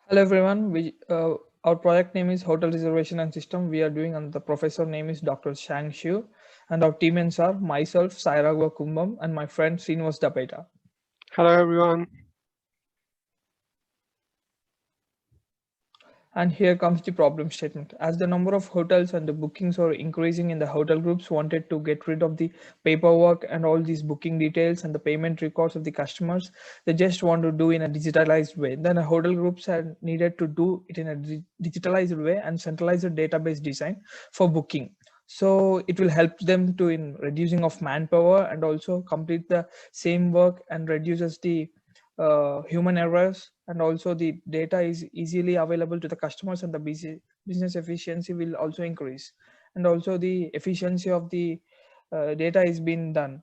Hello everyone. Our project name is Hotel Reservation and System. We are doing, and the professor name is Dr. Shang Xu, and our teammates are myself, Sairagwa Kumbam, and my friend Srinivas Dapeta. Hello, everyone. And here comes the problem statement. As the number of hotels and the bookings are increasing in the hotel groups wanted to get rid of the paperwork and all these booking details and the payment records of the customers, they just want to do in a digitalized way. Then a hotel groups are needed to do it in a digitalized way and centralized database design for booking. So it will help them to in reducing of manpower and also complete the same work and reduces the human errors, and also the data is easily available to the customers, and the business efficiency will also increase, and also the efficiency of the data is being done.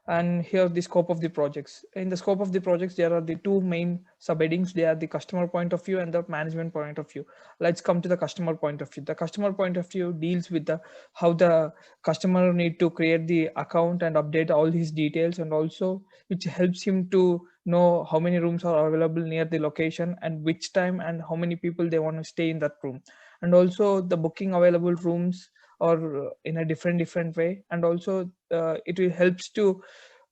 And here the scope of the projects. In the scope of the projects, there are the two main subheadings. They are the customer point of view and the management point of view. Let's come to the customer point of view. The customer point of view deals with the how the customer need to create the account and update all his details, and also which helps him to know how many rooms are available near the location and which time and how many people they want to stay in that room, and also the booking available rooms or in a different way, and also it will helps to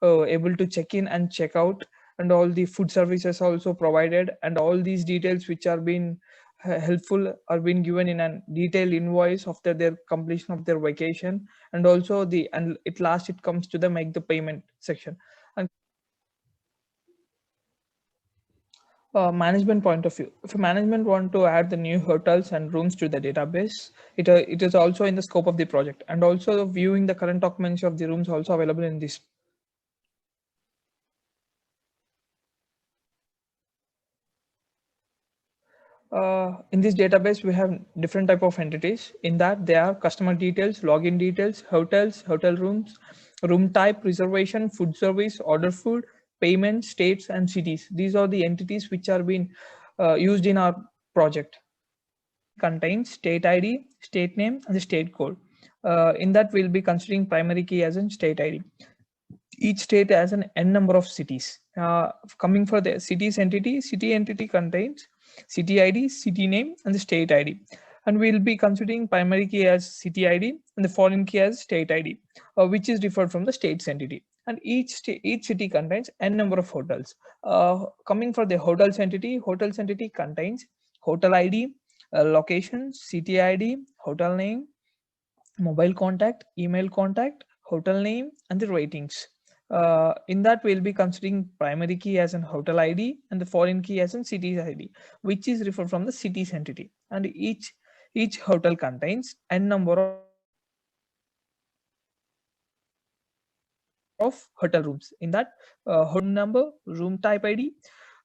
able to check in and check out, and all the food services also provided, and all these details which are being helpful are being given in a detailed invoice after their completion of their vacation, and also the and it last it comes to the make the payment section. And management point of view, if management want to add the new hotels and rooms to the database, it is also in the scope of the project, and also viewing the current occupancy of the rooms also available in this. In this database, we have different type of entities. In that, they are customer details, login details, hotels, hotel rooms, room type, reservation, food service, order food, payment, states, and cities. These are the entities which are being used in our project. Contains state ID, state name, and the state code. In that, we'll be considering primary key as in state ID. Each state has an n number of cities. Coming for the city entity contains city ID, city name, and the state ID. And we'll be considering primary key as city ID and the foreign key as state ID, which is different from the state's entity. And each city contains n number of hotels. Coming for the hotels entity contains hotel ID, location, city ID, hotel name, mobile contact, email contact, hotel name, and the ratings. In that, we'll be considering primary key as an hotel ID and the foreign key as an city's ID, which is referred from the city's entity. And each hotel contains n number of hotel rooms. In that, hotel number, room type ID,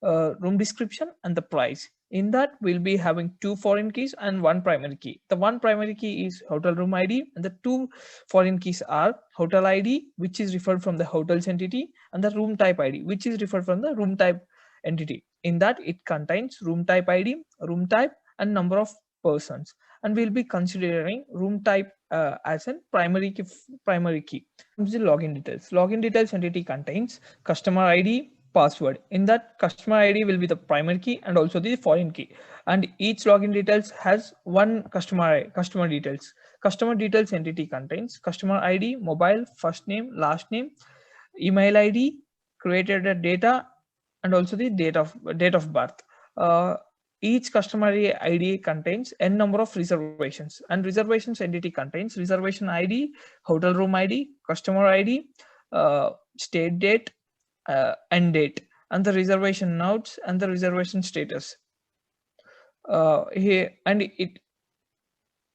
room description, and the price. In that, we'll be having two foreign keys and one primary key. The one primary key is hotel room ID, and the two foreign keys are hotel ID, which is referred from the hotel's entity, and the room type ID, which is referred from the room type entity. In that, it contains room type ID, room type, and number of persons. And we'll be considering room type as a primary key. The login details. Login details entity contains customer ID, password. In that, customer ID will be the primary key and also the foreign key. And each login details has one customer details. Customer details entity contains customer ID, mobile, first name, last name, email ID, created data, and also the date of birth. Each customer ID contains n number of reservations, and reservations entity contains reservation ID, hotel room ID, customer ID, state date, end date, and the reservation notes and the reservation status. Here and it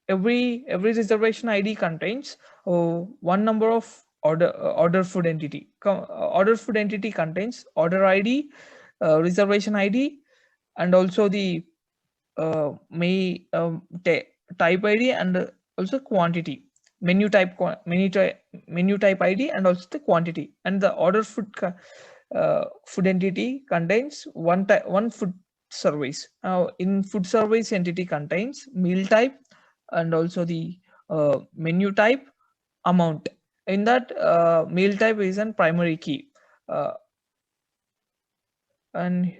every reservation ID contains one number of order food entity. Order food entity contains order ID, reservation ID, and also the may type ID, and also quantity, menu type ID, and also the quantity. And the order food entity contains one food service. In food service entity contains meal type and also the menu type, amount. In that, meal type is an primary key. Uh, And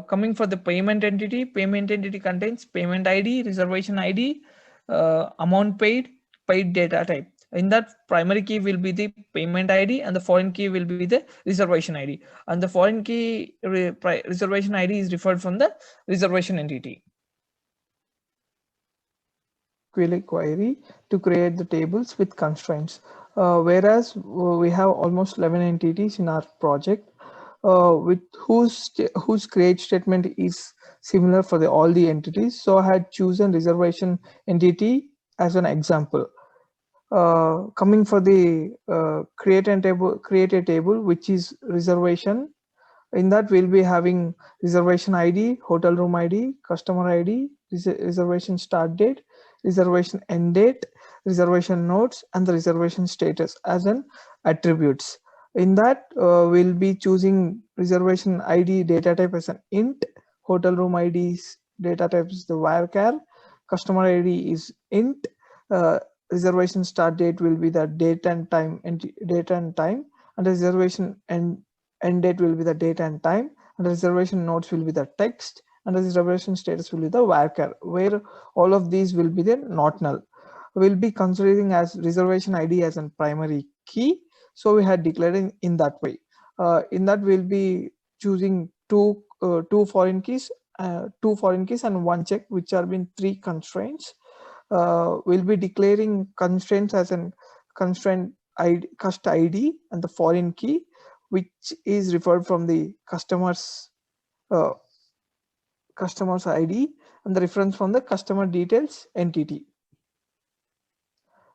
coming for the payment entity contains payment ID, reservation ID, amount paid, paid data type. In that, primary key will be the payment ID and the foreign key will be the reservation ID. And the foreign key reservation ID is referred from the reservation entity. Query to create the tables with constraints. Whereas we have almost 11 entities in our project, with whose create statement is similar for all the entities. So I had chosen reservation entity as an example. Coming for the create a table which is reservation. In that we'll be having reservation ID, hotel room ID, customer ID, reservation start date, reservation end date, reservation notes, and the reservation status as an attributes. In that we'll be choosing reservation ID data type as an int, hotel room ID's data type is the varchar, customer ID is int, reservation start date will be the date and time, and reservation end date will be the date and time, and the reservation notes will be the text, and the reservation status will be the varchar, where all of these will be the not null. We'll be considering as reservation ID as a primary key, so we had declared in that way. In that we'll be choosing two foreign keys and one check, which are been three constraints. We'll be declaring constraints as an constraint ID, cust ID, and the foreign key, which is referred from the customer's ID, and the reference from the customer details entity.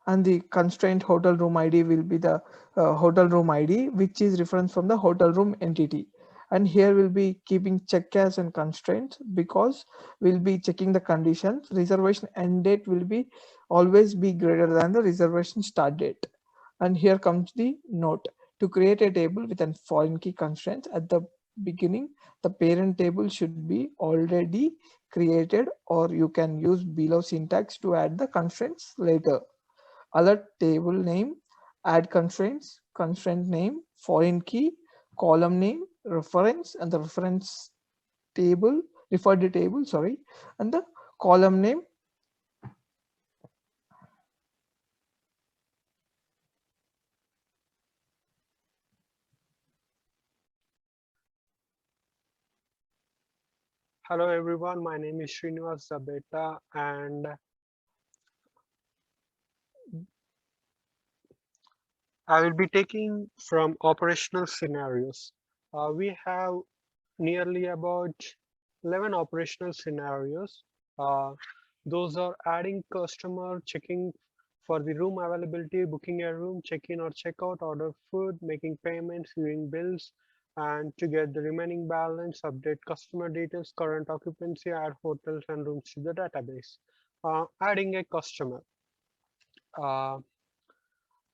And the constraint hotel room ID will be the hotel room ID, which is reference from the hotel room entity. And here we'll be keeping check as and constraints because we'll be checking the conditions. Reservation end date will be always be greater than the reservation start date. And here comes the note. To create a table with a foreign key constraints at the beginning, the parent table should be already created, or you can use below syntax to add the constraints later. Other table name, add constraints, constraint name, foreign key, column name, reference, and the reference table, referred table, sorry, and the column name. Hello everyone, my name is Srinivas Zabeta and I will be taking from operational scenarios. We have nearly about 11 operational scenarios. Those are adding customer, checking for the room availability, booking a room, check-in or check-out, order food, making payments, viewing bills, and to get the remaining balance, update customer details, current occupancy, add hotels and rooms to the database. Adding a customer.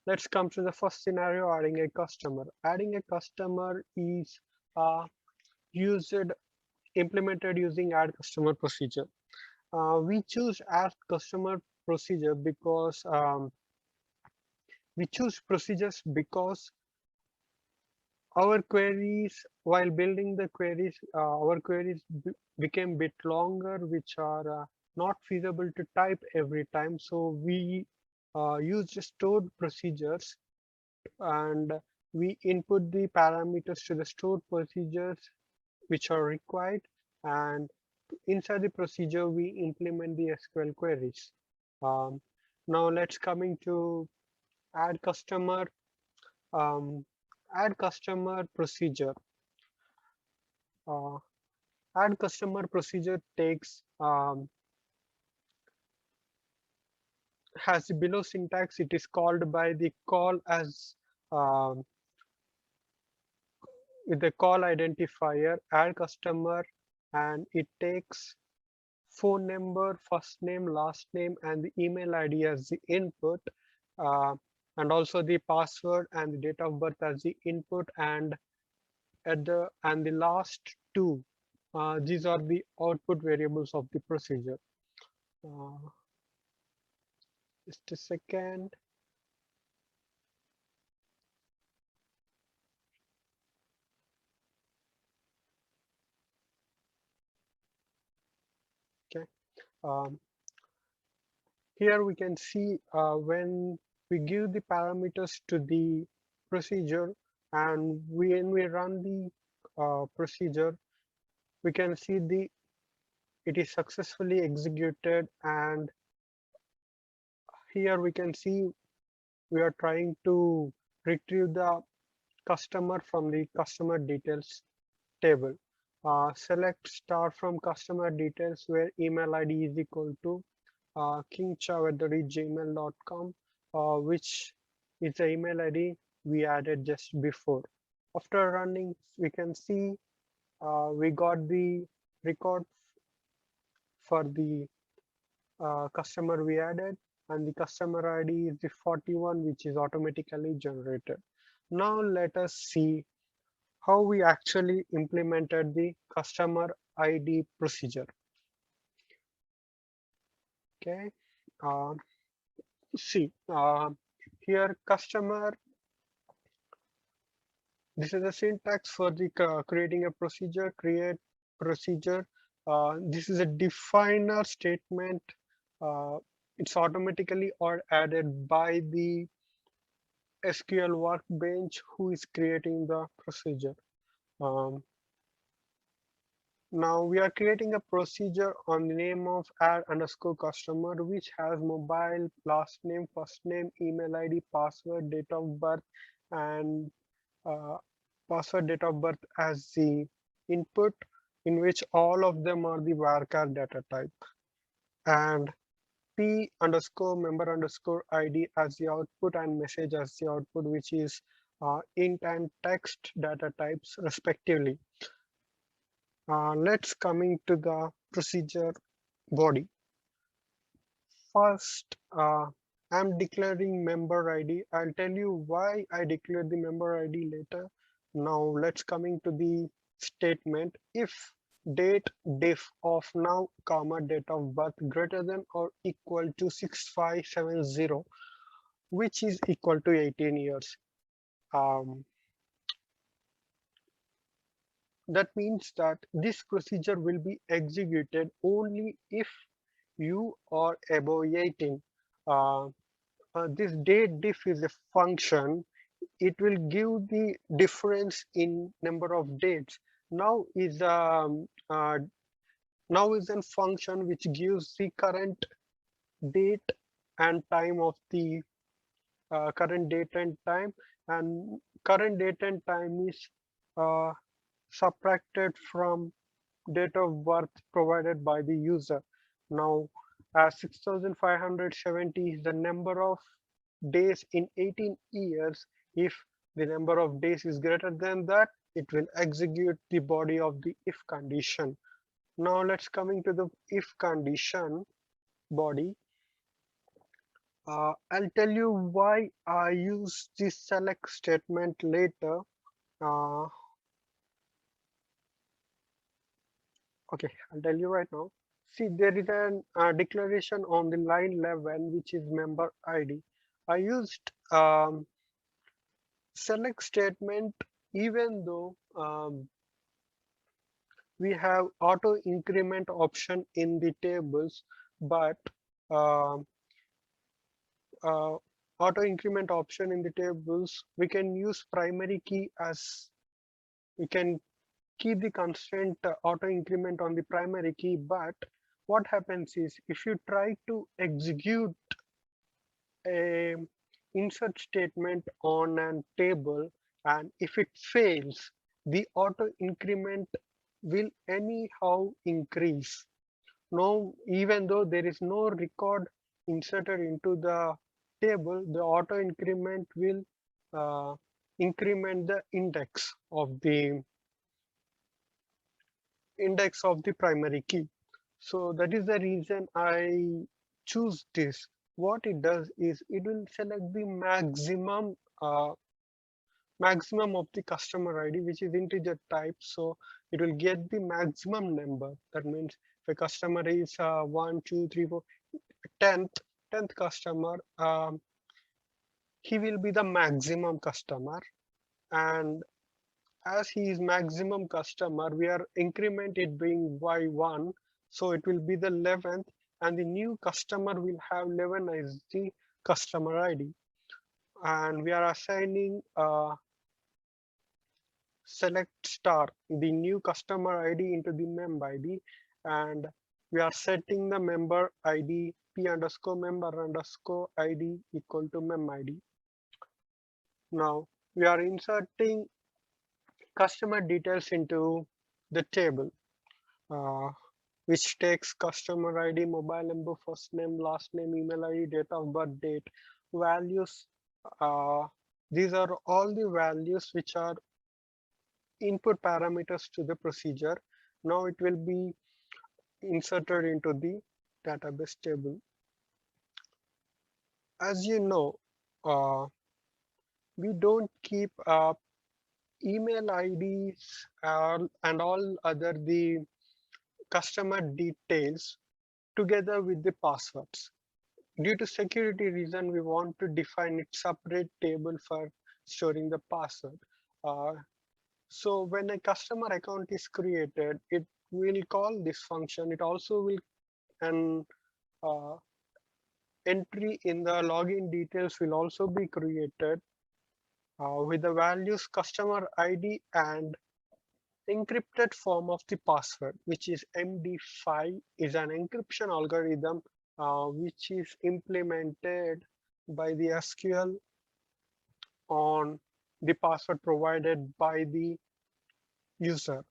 Let's come to the first scenario, adding a customer. Adding a customer is implemented using add customer procedure. We choose add customer procedure because we choose procedures because our queries, while building the queries, our queries became bit longer, which are not feasible to type every time. So we use stored procedures and we input the parameters to the stored procedures which are required, and inside the procedure we implement the SQL queries. Now let's coming to add customer. Add customer procedure. Add customer procedure takes has the below syntax. It is called by the call as with the call identifier add customer, and it takes phone number, first name, last name, and the email ID as the input, and also the password and the date of birth as the input, and the last two, these are the output variables of the procedure. Just a second. Um, Here we can see when we give the parameters to the procedure, and when we run the procedure, we can see it is successfully executed, and here we can see we are trying to retrieve the customer from the customer details table. Select star from customer details where email ID is equal to kingchow@gmail.com, which is the email ID we added just before. After running, we can see we got the record for the customer we added, and the customer ID is the 41, which is automatically generated. Now let us see how we actually implemented the customer ID procedure. Okay, uh, see here customer, this is the syntax for the creating a procedure. Create procedure. This is a definer statement. uh, it's automatically or added by the SQL workbench who is creating the procedure. um, Now we are creating a procedure on the name of add underscore customer, which has mobile, last name, first name, email ID, password, date of birth, and uh, password, date of birth as the input, in which all of them are the varchar data type, and p underscore member underscore id as the output, and message as the output, which is int and text data types respectively. Let's coming to the procedure body. First, I'm declaring member ID. I'll tell you why I declared the member ID later. Now let's coming to the statement. If date diff of now comma date of birth greater than or equal to 6570, which is equal to 18 years. Um, that means that this procedure will be executed only if you are above 18. Uh, this date diff is a function. It will give the difference in number of dates. Now is now is a function which gives the current date and time of the current date and time, and current date and time is uh, subtracted from date of birth provided by the user. Now, as 6570 is the number of days in 18 years, if the number of days is greater than that, it will execute the body of the if condition. Now let's coming to the if condition body. I'll tell you why I use this select statement later. Uh, okay, I'll tell you right now. See, there is a declaration on the line 11, which is member ID. I used select statement even though we have auto increment option in the tables, but um uh, auto increment option in the tables, we can use primary key as we can keep the constraint auto increment on the primary key. But what happens is if you try to execute a insert statement on a table, and if it fails, the auto increment will anyhow increase. No, even though there is no record inserted into the table, the auto increment will uh, increment the index of the primary key. So that is the reason I choose this. What it does is it will select the maximum of the customer ID, which is integer type. So it will get the maximum number. That means if a customer is 1, 2, 3, 4, 10th customer, he will be the maximum customer. And as he is maximum customer, we are increment it being y1, so it will be the 11th, and the new customer will have 11 as the customer ID. And we are assigning select star the new customer ID into the member ID, and we are setting the member ID p underscore member underscore ID equal to mem ID. Now we are inserting customer details into the table, uh, which takes customer ID, mobile number, first name, last name, email ID, date of birth, date, values. Uh, these are all the values which are input parameters to the procedure. Now it will be inserted into the database table. As you know, uh, we don't keep email IDs and all other the customer details together with the passwords. Due to security reason, we want to define a separate table for storing the password. Uh, so when a customer account is created, it will call this function. It also will an uh, entry in the login details will also be created with the values customer ID and encrypted form of the password, which is MD5, is an encryption algorithm which is implemented by the SQL on the password provided by the user.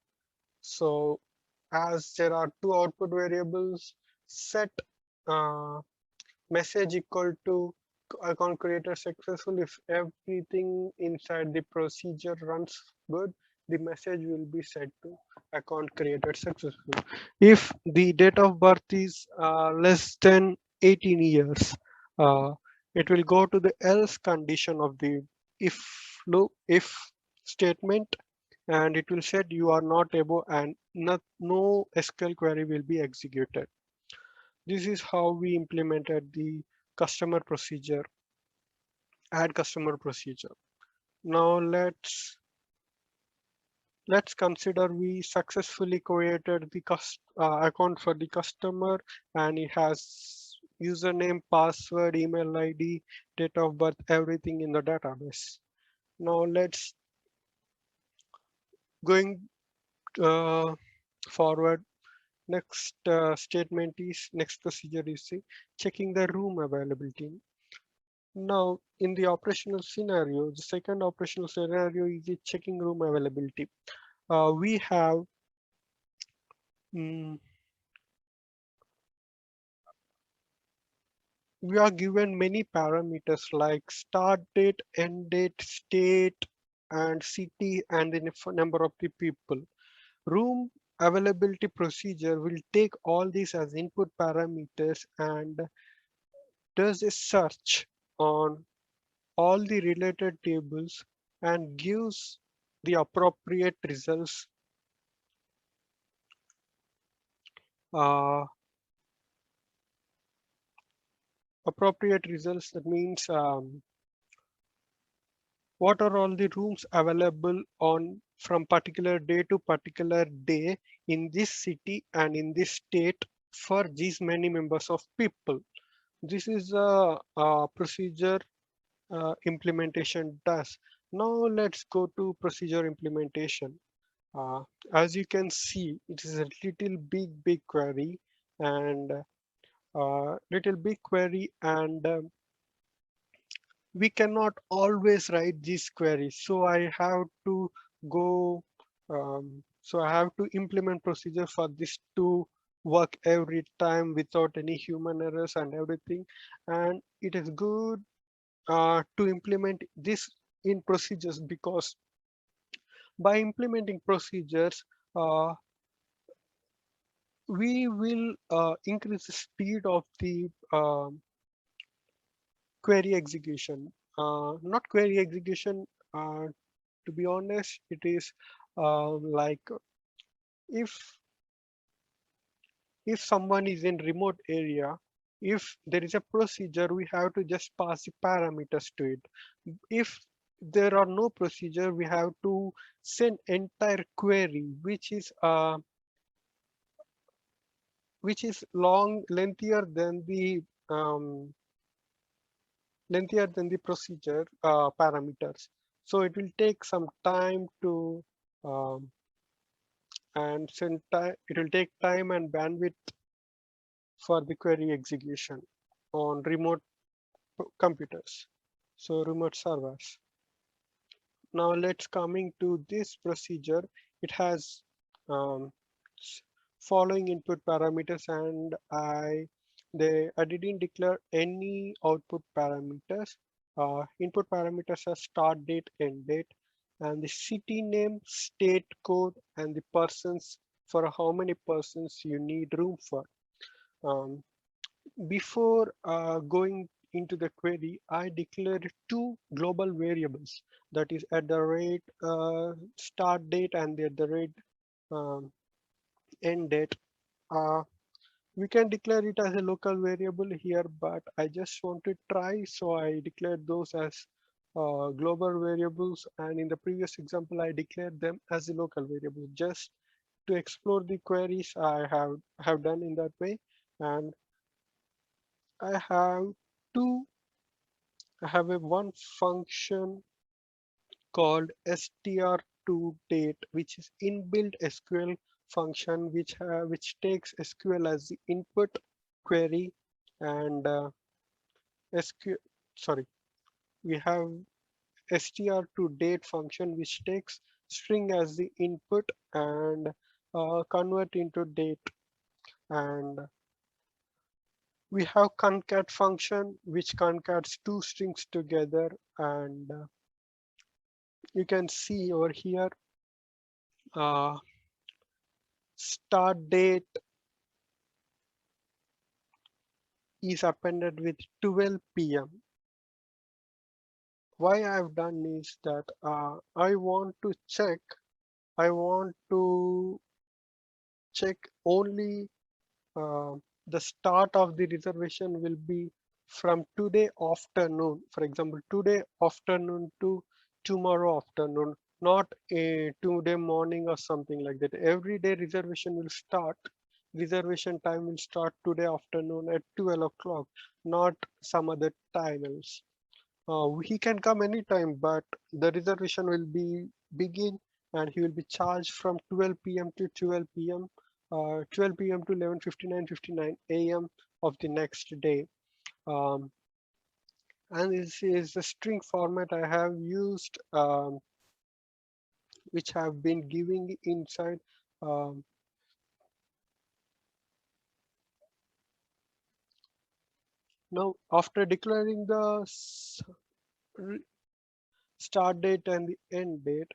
So as there are two output variables, set uh, message equal to account creator successful. If everything inside the procedure runs good, the message will be set to account created successful. If the date of birth is less than 18 years, uh, it will go to the else condition of the if loop, if statement, and it will set you are not able, and no SQL query will be executed. This is how we implemented the customer procedure, add customer procedure. Now let's consider we successfully created the account for the customer, and it has username, password, email ID, date of birth, everything in the database. Now let's going forward. Next statement is next procedure is checking the room availability. Now, in the operational scenario, the second operational scenario is the checking room availability. We have mm, we are given many parameters like start date, end date, state, and city, and the number of the people. Room availability procedure will take all these as input parameters and does a search on all the related tables and gives the uh, appropriate results. That means what are all the rooms available on from particular day to particular day in this city and in this state for these many members of people. This is a procedure implementation does. Now let's go to procedure implementation. Uh, as you can see, it is a little big query and little big query, and we cannot always write these queries. So I have to go, so I have to implement procedure for this to work every time without any human errors and everything. And it is good to implement this in procedures, because by implementing procedures, we will increase the speed of the query execution. Not query execution, to be honest, it is like if if someone is in remote area, if there is a procedure, we have to just pass the parameters to it. If there are no procedure, we have to send entire query, which is which is lengthier than the procedure parameters. So it will take some time to um, it will take time and bandwidth for the query execution on remote computers, so remote servers. Now let's coming to this procedure. It has um, following input parameters, and I didn't declare any output parameters. Input parameters are start date, end date, and the city name, state code, and the persons, for how many persons you need room for. Um, Before going into the query, I declared two global variables, that is at the rate start date and at the rate um, end date. Uh, we can declare it as a local variable here, but I just want to try, so I declared those as global variables, and in the previous example I declared them as a local variable just to explore the queries I have done in that way. And I have two I have a one function called str2date, which is inbuilt SQL function which takes SQL as the input query, and SQL sorry we have str2date function which takes string as the input and convert into date, and we have concat function which concats two strings together, and you can see over here uh, start date is appended with 12 p.m. Why I've done is that I want to check only uh, the start of the reservation will be from today afternoon, for example today afternoon to tomorrow afternoon, not a today morning or something like that. Every day reservation time will start today afternoon at 12 o'clock, not some other time else. He can come anytime, but the reservation will be begin, and he will be charged from 12 p.m. to 12 p.m. 12 p.m. to 11:59 a.m. of the next day. Um, and this is the string format I have used, which have been giving inside. Um, Now, after declaring the start date and the end date,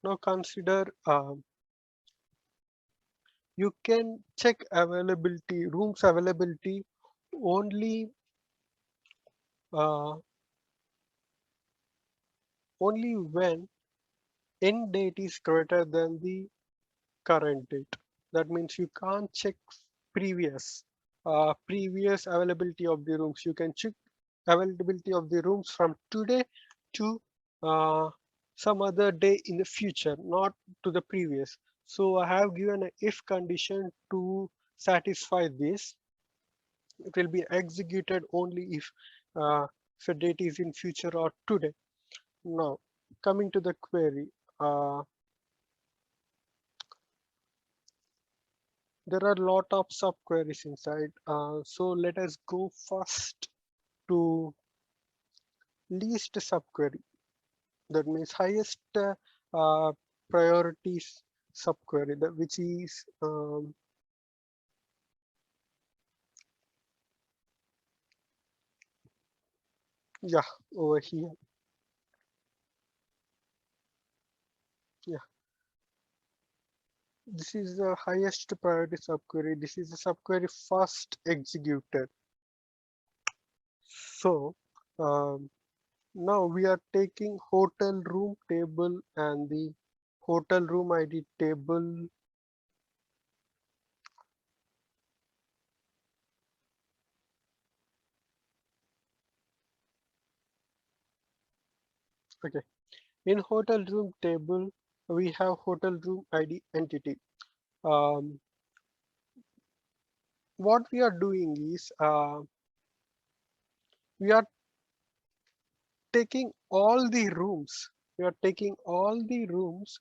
now consider you can check rooms availability only uh, only when end date is greater than the current date. That means you can't check previous previous availability of the rooms. You can check availability of the rooms from today to uh, some other day in the future, not to the previous. So I have given a if condition to satisfy this. It will be executed only if a date is in future or today. Now, coming to the query, there are a lot of subqueries inside. So let us go first to least subquery. That means highest uh, priorities subquery, which is yeah, over here. Yeah, this is the highest priority subquery. This is the subquery first executed. So now we are taking hotel room table and the hotel room ID table. Okay, in hotel room table, we have hotel room ID entity. Um, what we are doing is we are taking all the rooms. We are taking all the rooms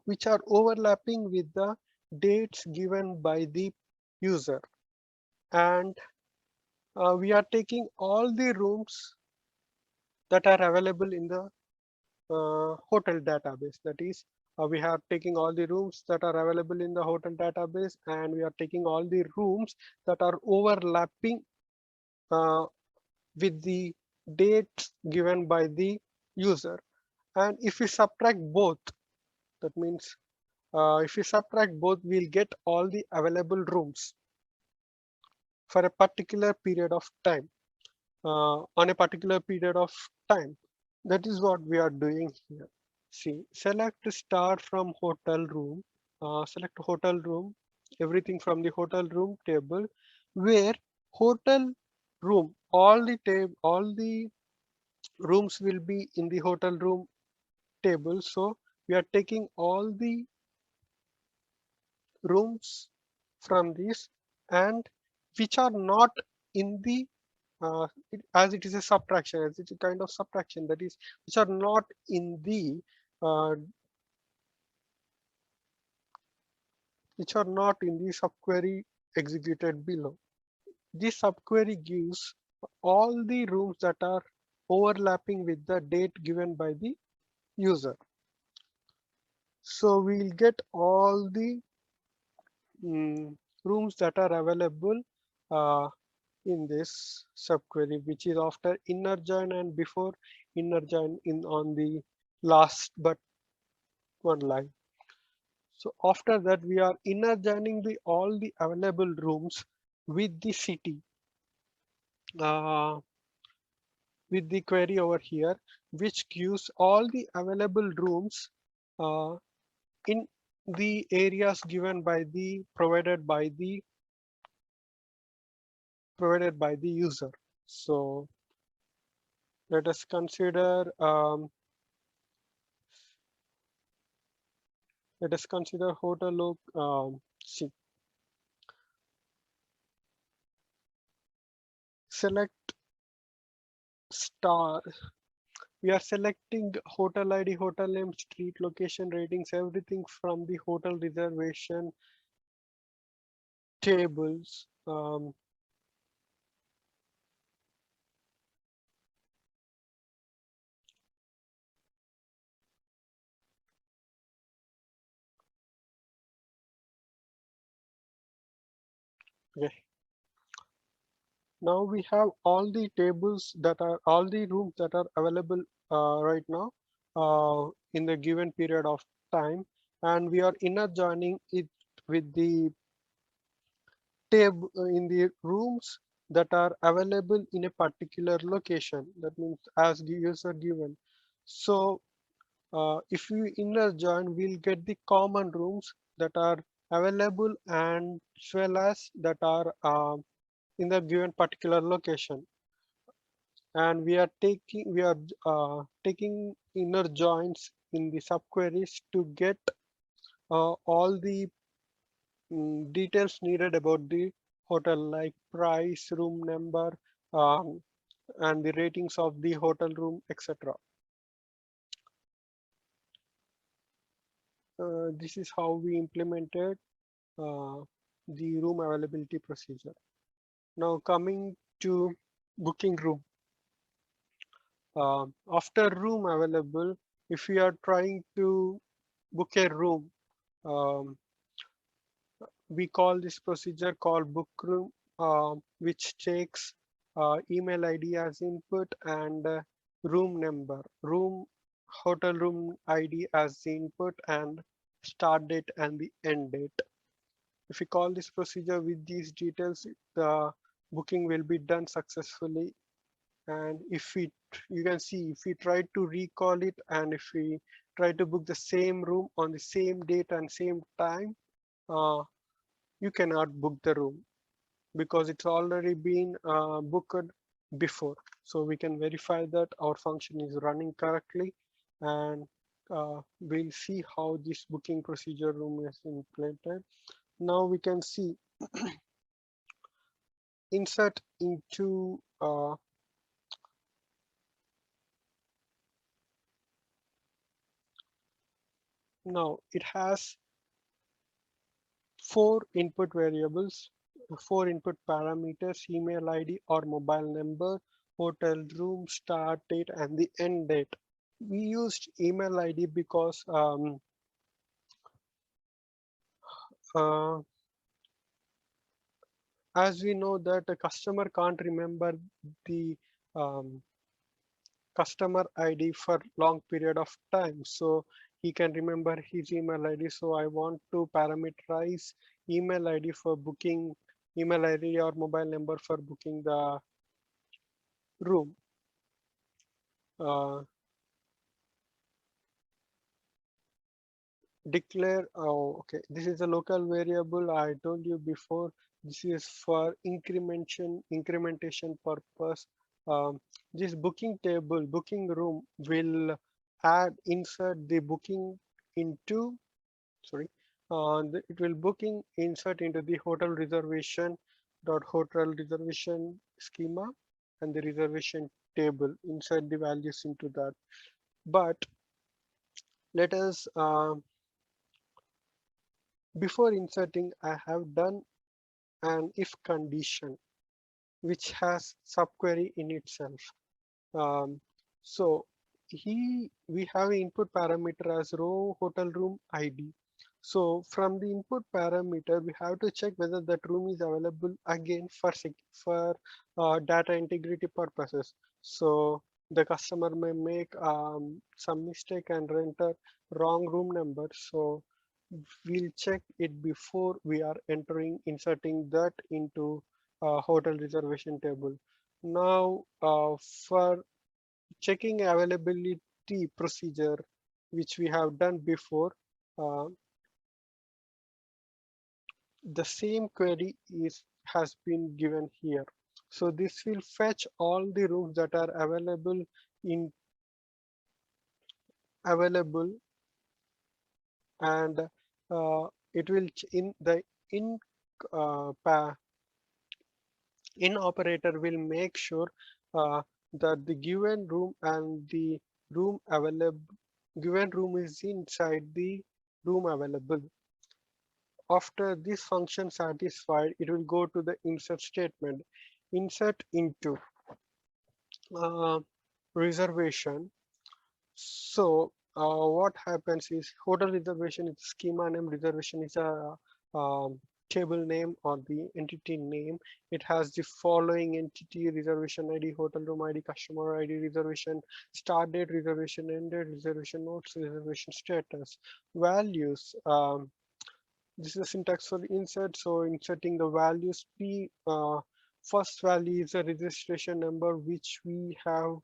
which are overlapping with the dates given by the user, and we are taking all the rooms that are available in the hotel database. That is, we are taking all the rooms that are available in the hotel database, and we are taking all the rooms that are overlapping uh, with the dates given by the user. And if we subtract both, that means if we subtract both, we'll get all the available rooms for a particular period of time, on a particular period of time. That is what we are doing here. See, select star from hotel room, select hotel room, everything from the hotel room table, where hotel room, all the rooms will be in the hotel room table. So we are taking all the rooms from this, and which are not in the as it is a subtraction, as it's a kind of subtraction, that is, which are not in the uh, subquery executed below. This subquery gives all the rooms that are overlapping with the date given by the user. So we'll get all the rooms that are available uh, in this subquery, which is after inner join and before inner join in on the last but one line. So after that, we are inner joining the all the available rooms with the city, uh, with the query over here, which gives all the available rooms uh, in the areas given by the provided by the user. So let us consider hotel look. See, select star. We are selecting hotel ID, hotel name, street location, ratings, everything from the hotel reservation tables. Okay. Now we have all the tables that are all the rooms that are available right now in the given period of time, and we are inner joining it with the table in the rooms that are available in a particular location. That means as the user given. So if we inner join, we'll get the common rooms that are available and as well as that are in the given particular location. And we are taking inner joins in the subqueries to get all the details needed about the hotel, like price, room number, um, and the ratings of the hotel room, etc. This is how we implemented uh, the room availability procedure. Now coming to booking room. After room available, if we are trying to book a room, um, we call this procedure called book room, which takes email ID as input and room number, hotel room ID as the input, and start date and the end date. If we call this procedure with these details, the booking will be done successfully. And if we, you can see, if we try to recall it and if we try to book the same room on the same date and same time, uh, you cannot book the room because it's already been booked before. So we can verify that our function is running correctly, and we'll see how this booking procedure room is implemented. Now we can see insert into now it has four input variables, four input parameters: email ID or mobile number, hotel room, start date, and the end date. We used email ID because uh, as we know that a customer can't remember the um, customer ID for long period of time, so he can remember his email ID. So I want to parameterize email ID for booking, email ID or mobile number for booking the room. uh, Declare, oh okay, this is a local variable. I told you before, this is for incrementation purpose. This booking table, booking room will insert the booking into, sorry, it will booking insert into the hotel reservation dot hotel reservation schema, and the reservation table insert the values into that. But let us before inserting, I have done an if condition which has subquery in itself. Um, so we have input parameter as row hotel room ID. So from the input parameter, we have to check whether that room is available again for data integrity purposes. So the customer may make some mistake and enter wrong room number. So we'll check it before we are entering inserting that into hotel reservation table. Now for checking availability procedure, which we have done before, uh, the same query has been given here. So this will fetch all the rooms that are in available, and it will in the in pa in operator will make sure uh, that the given room and the room available given room is inside the room available. After this function satisfied, it will go to the insert statement. Insert into uh, reservation. So what happens is hotel reservation is schema name, reservation is a table name or the entity name. It has the following entity: reservation ID, hotel room ID, customer ID, reservation start date, reservation end date, reservation notes, reservation status. Values. This is a syntax for insert. So inserting the values, first value is a registration number which we have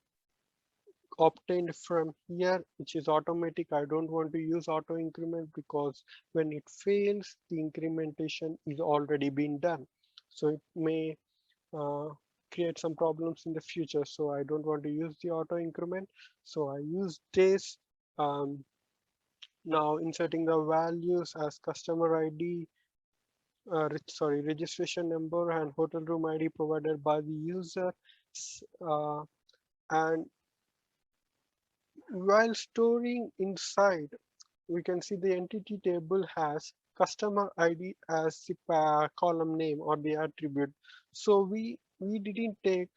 obtained from here, which is automatic. I don't want to use auto increment because when it fails, the incrementation is already been done. So it may uh, create some problems in the future. So I don't want to use the auto increment. So I use this. Um, Now inserting the values as customer ID, registration number and hotel room ID provided by the user. Uh, and while storing inside, we can see the entity table has customer ID as the column name or the attribute. So we didn't take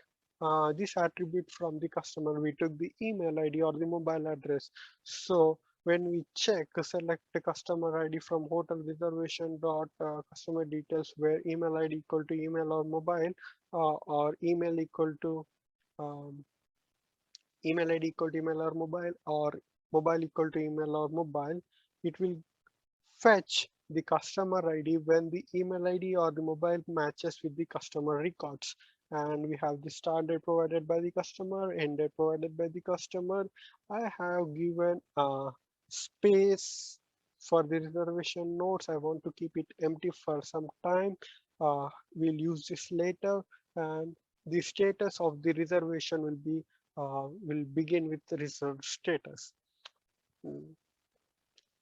this attribute from the customer. We took the email ID or the mobile address. So when we check, select the customer ID from hotel reservation dot customer details, where email ID equal to email or mobile, or email equal to um, email ID equal to email or mobile equal to email or mobile, it will fetch the customer ID when the email ID or the mobile matches with the customer records. And we have the start date provided by the customer, end date provided by the customer. I have given a space for the reservation notes. I want to keep it empty for some time. We'll use this later, and the status of the reservation will begin with the reserved status. Mm.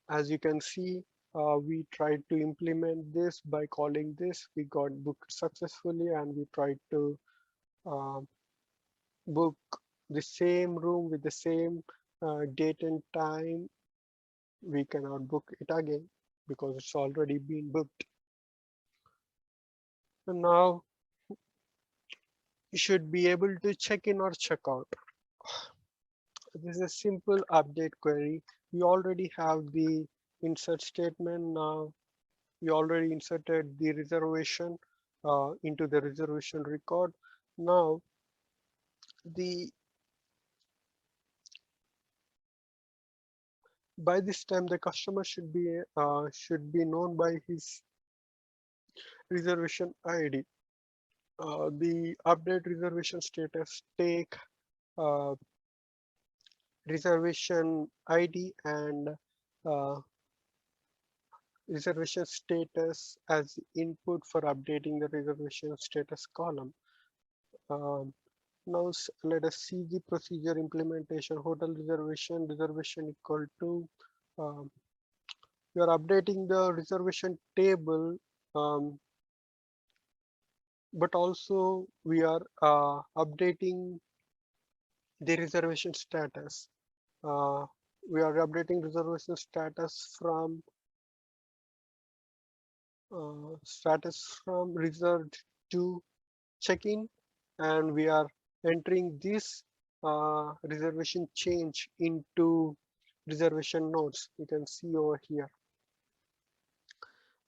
As you can see, We tried to implement this by calling this. We got booked successfully, and we tried to uh, book the same room with the same date and time. We cannot book it again because it's already been booked. And now you should be able to check in or check out. This is a simple update query. We already have the insert statement. Now we already inserted the reservation into the reservation record. Now the by this time the customer should be known by his reservation ID. The update reservation status take uh, reservation ID and uh, reservation status as input for updating the reservation status column. Um, Now let us see the procedure implementation. Hotel reservation equal to um, we are updating the reservation table, um, but also we are updating the reservation status. Uh, we are updating reservation status from reserved to check-in, and we are entering this reservation change into reservation notes. You can see over here.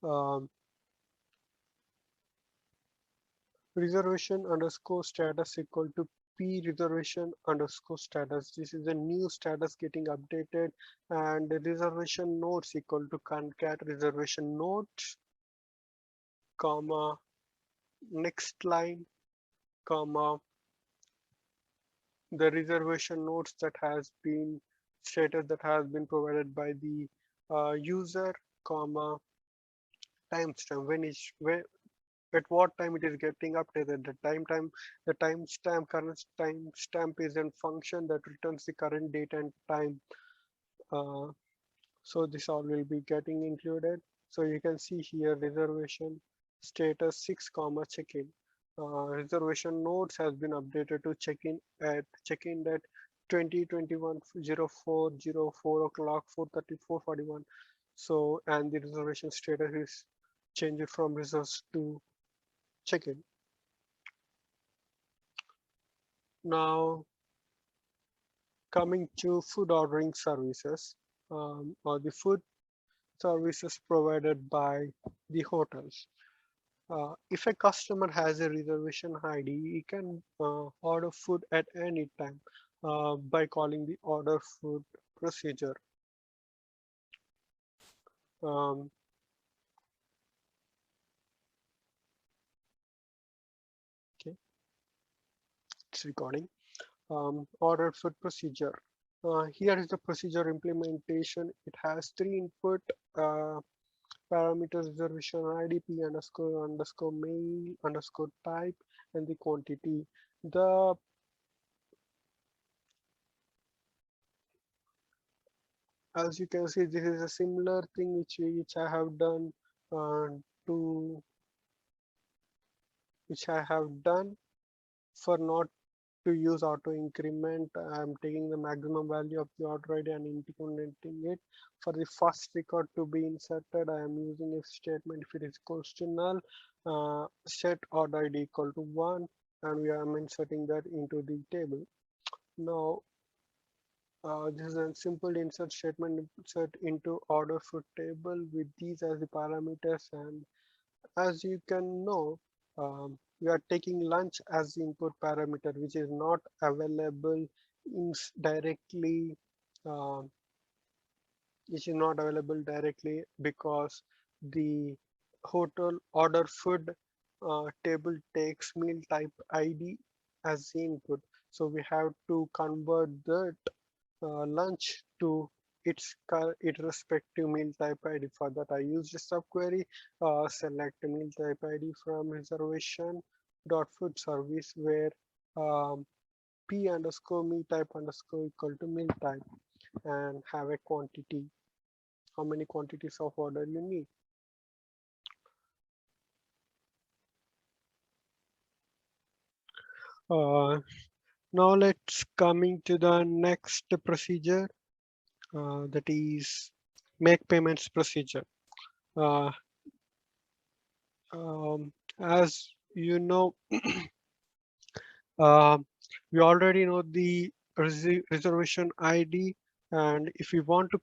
Um, reservation underscore status equal to p reservation underscore status. This is a new status getting updated, and the reservation notes equal to concat reservation notes, comma, next line, comma, the reservation notes that has been status that has been provided by the user, comma, timestamp when at what time it is getting updated. The timestamp current timestamp is a function that returns the current date and time. Uh, so this all will be getting included. So you can see here reservation status 6 comma check-in. Reservation notes has been updated to check-in at 2021 04 o'clock 4:34:41. So and the reservation status is changed from reserves to check-in. Now coming to food ordering services, or the food services provided by the hotels. If a customer has a reservation ID, he can order food at any time by calling the order food procedure. Um, okay, it's recording. Order food procedure. Here is the procedure implementation. It has three input parameters: reservation ID, p underscore mail underscore type, and the quantity. The As you can see, this is a similar thing which I have done uh, to which I have done for not to use auto increment. I'm taking the maximum value of the order ID and incrementing it. For the first record to be inserted, I am using if statement. If it is equals to null, set order ID equal to 1, and we are inserting that into the table. Now this is a simple insert statement, insert into order food table with these as the parameters. And as you can know, we are taking lunch as the input parameter, which is not available directly, uh, which is not available directly because the hotel order food table takes meal type ID as the input. So we have to convert that lunch to its respective meal type ID. For that, I used a subquery, select meal type ID from reservation dot food service, where um, p underscore meal type underscore equal to meal type, and have a quantity. how many quantities of order you need. Now let's coming to the next procedure, that is make payments procedure. Uh, as you know, uh, we already know the reservation ID, and if we want to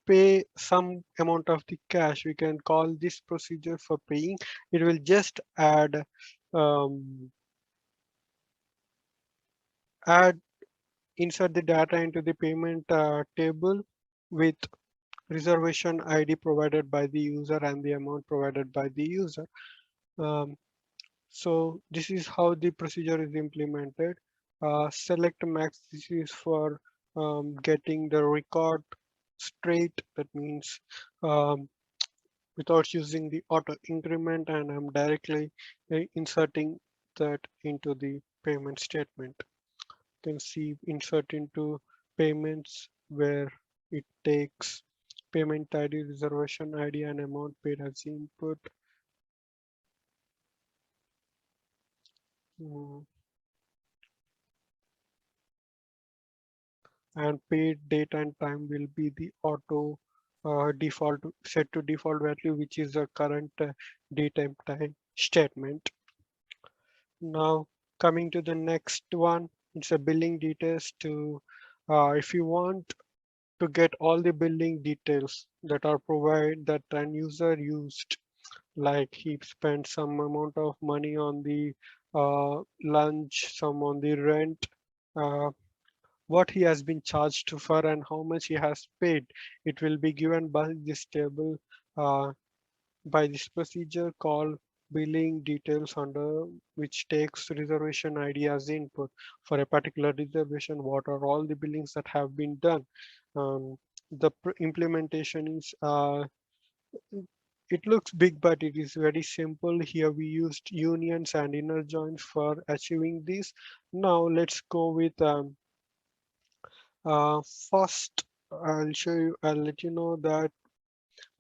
pay some amount of the cash, we can call this procedure for paying. It will just um, add insert the data into the payment table with reservation ID provided by the user and the amount provided by the user. Um, so this is how the procedure is implemented. Select max. This is for getting the record straight. That means um, without using the auto increment, and I'm directly inserting that into the payment statement. You can see insert into payments where it takes payment ID, reservation ID, and amount paid as input. Mm, and paid date and time will be the auto default set to default value, which is the current date and time statement. Now coming to the next one, it's a billing details. To if you want to get all the billing details that are provided that an user used, like he spent some amount of money on the lunch, some on the rent, uh, what he has been charged for and how much he has paid. It will be given by this table, uh, by this procedure called billing details, under which takes reservation ID as input. For a particular reservation, what are all the billings that have been done. The implementation is it looks big, but it is very simple. Here we used unions and inner joins for achieving this. Now let's go with first. I'll let you know that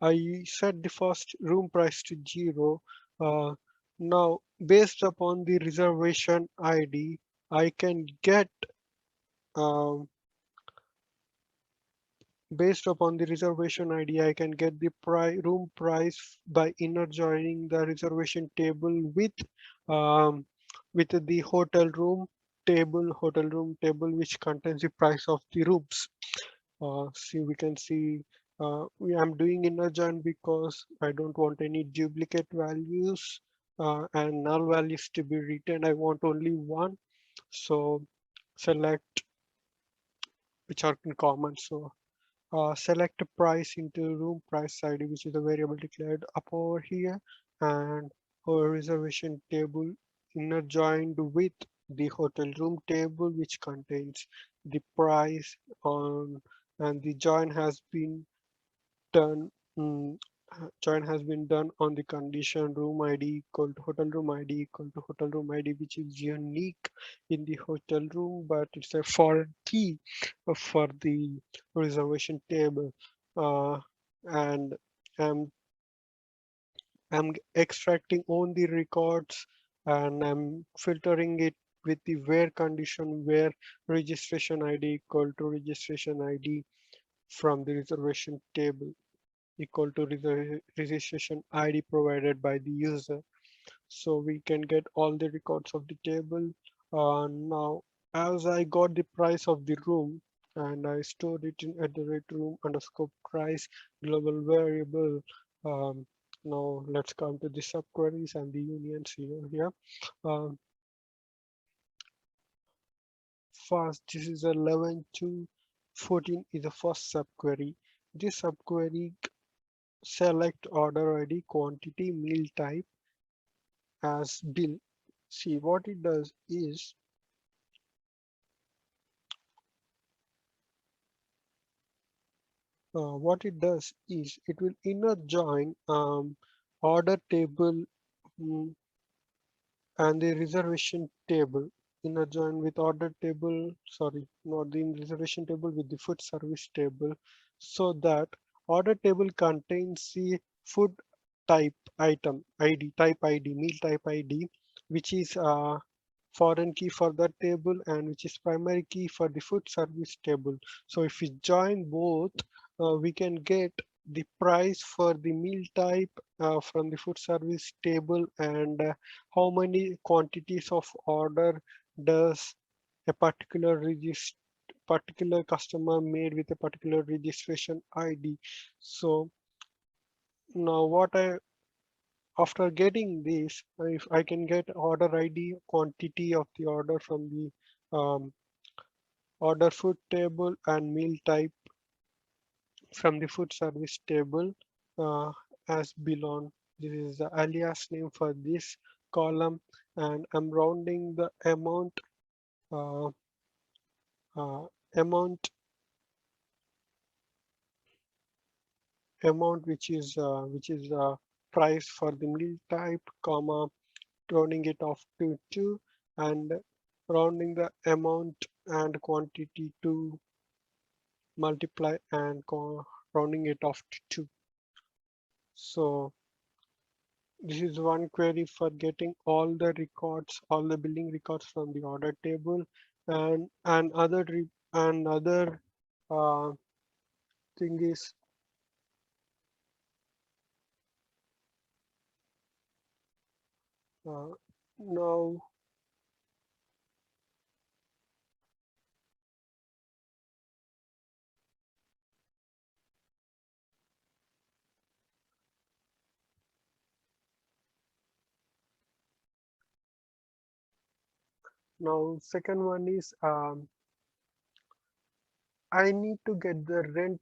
I set the first room price to 0. Uh, Now, based upon the reservation ID, I can get um, based upon the reservation ID, I can get the room price by inner joining the reservation table um, with the hotel room table, which contains the price of the rooms. See, we can see I'm doing inner join because I don't want any duplicate values and null values to be written. I want only one. So select which are in common. So select a price into room price ID, which is a variable declared up over here, and our reservation table inner joined with the hotel room table, which contains the price on, and the done. mm, join has been done on the condition room ID equal to hotel room ID equal to hotel room ID, which is unique in the hotel room, but it's a foreign key for the reservation table. And I'm extracting on the records, and I'm filtering it with the where condition, where registration ID equal to registration ID from the reservation table equal to registration ID provided by the user. So we can get all the records of the table. Now, as I got the price of the room and I stored it in at the rate room underscore price global variable. Um, Now let's come to the subqueries and the unions here. Here, um, first, this is 11 to 14 is the first subquery. This subquery select order ID, quantity, meal type as bill. See, what it does is it will inner join order table, mm, and the reservation table. Inner join with order table, sorry, not the reservation table, with the food service table. so that order table contains the food type item ID, type ID, meal type ID, which is foreign key for that table and which is primary key for the food service table. So if we join both, we can get the price for the meal type from the food service table and how many quantities of order does a particular customer made with a particular registration ID. So now what I after getting this, if I can get order ID, quantity of the order from the order food table and meal type from the food service table uh, as belong. This is the alias name for this column, and I'm rounding the uh, uh, amount which is price for the meal type, comma, rounding it off to 2 and rounding the amount and quantity to multiply and rounding it off to 2. So this is one query for getting all the records, all the billing records from the order table, and other uh, thing is uh, now second one is I need to get the rent,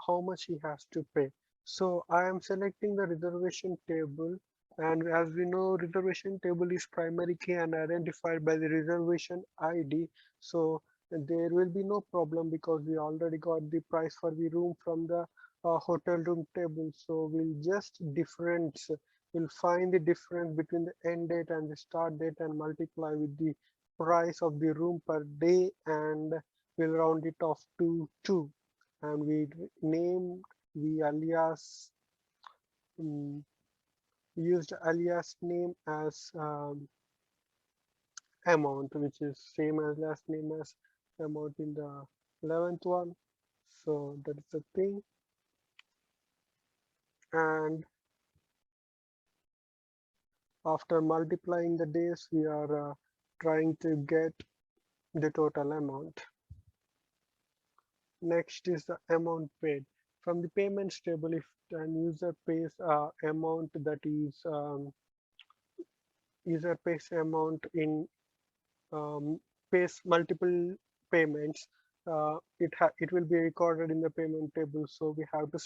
how much he has to pay. So I am selecting the reservation table, and as we know, reservation table is primary key and identified by the reservation ID. So there will be no problem because we already got the price for the room from the hotel room table. So we'll find the difference between the end date and the start date and multiply with the price of the room per day, and we'll round it off to 2, and named the alias um, used alias name as amount, which is same as last name as amount in the 11th one. So that is the thing, and after multiplying the days we are trying to get the total amount. Next is the amount paid. From the payments table, if an user pays amount that is user pays amount in pays multiple payments, it will be recorded in the payment table. So we have to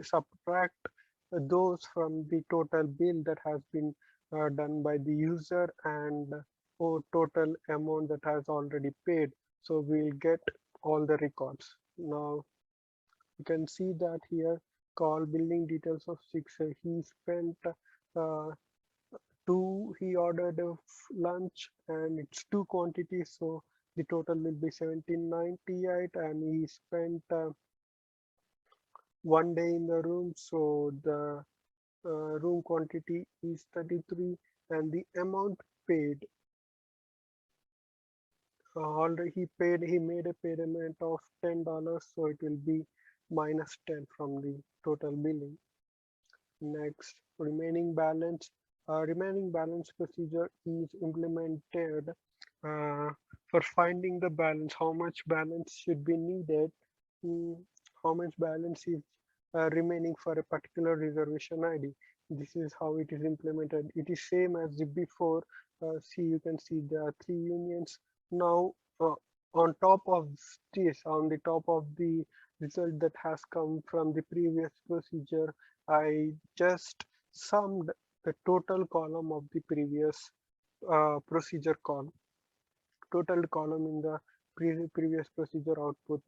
subtract those from the total bill that has been done by the user and total amount that has already paid. So we'll get all the records. Now you can see that here call billing details of 6. He spent uh, 2, he ordered a lunch and it's 2 quantities, so the total will be 1798, and he spent 1 day in the room, so the room quantity is 33, and the amount paid already he made a payment of $10, so it will be minus 10 from the total billing. Next, remaining balance procedure is implemented uh, for finding the balance, how much balance should be needed, mm, how much balance is remaining for a particular reservation ID. This is how it is implemented. It is same as the before. See, you can see there are 3 unions. Now, on top of this, on the top of the result that has come from the previous procedure, I just summed the total column of the previous procedure total column in the previous procedure output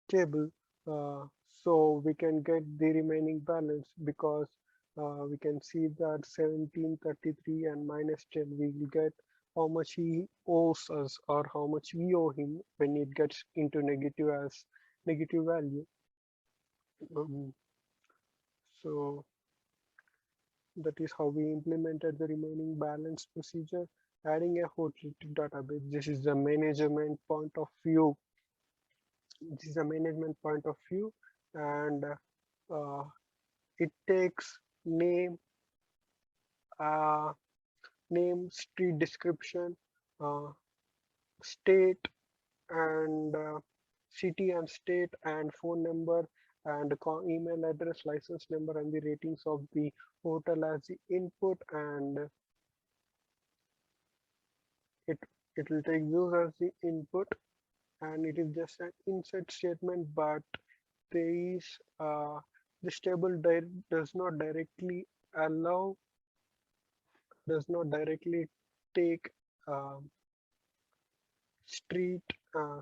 table, so we can get the remaining balance, because we can see that 1733 and minus 10, we will get how much he owes us or how much we owe him when it gets into negative as negative value. Um, so that is how we implemented the remaining balance procedure, adding a hotel to database. This is the management point of view. This is a management point of view, and uh, it takes uh, name, street description, uh, state and city and state and phone number and email address, license number, and the ratings of the hotel as the input, and it it will take those as the input, and it is just an insert statement, but there is this table does not directly allow does not directly take um, street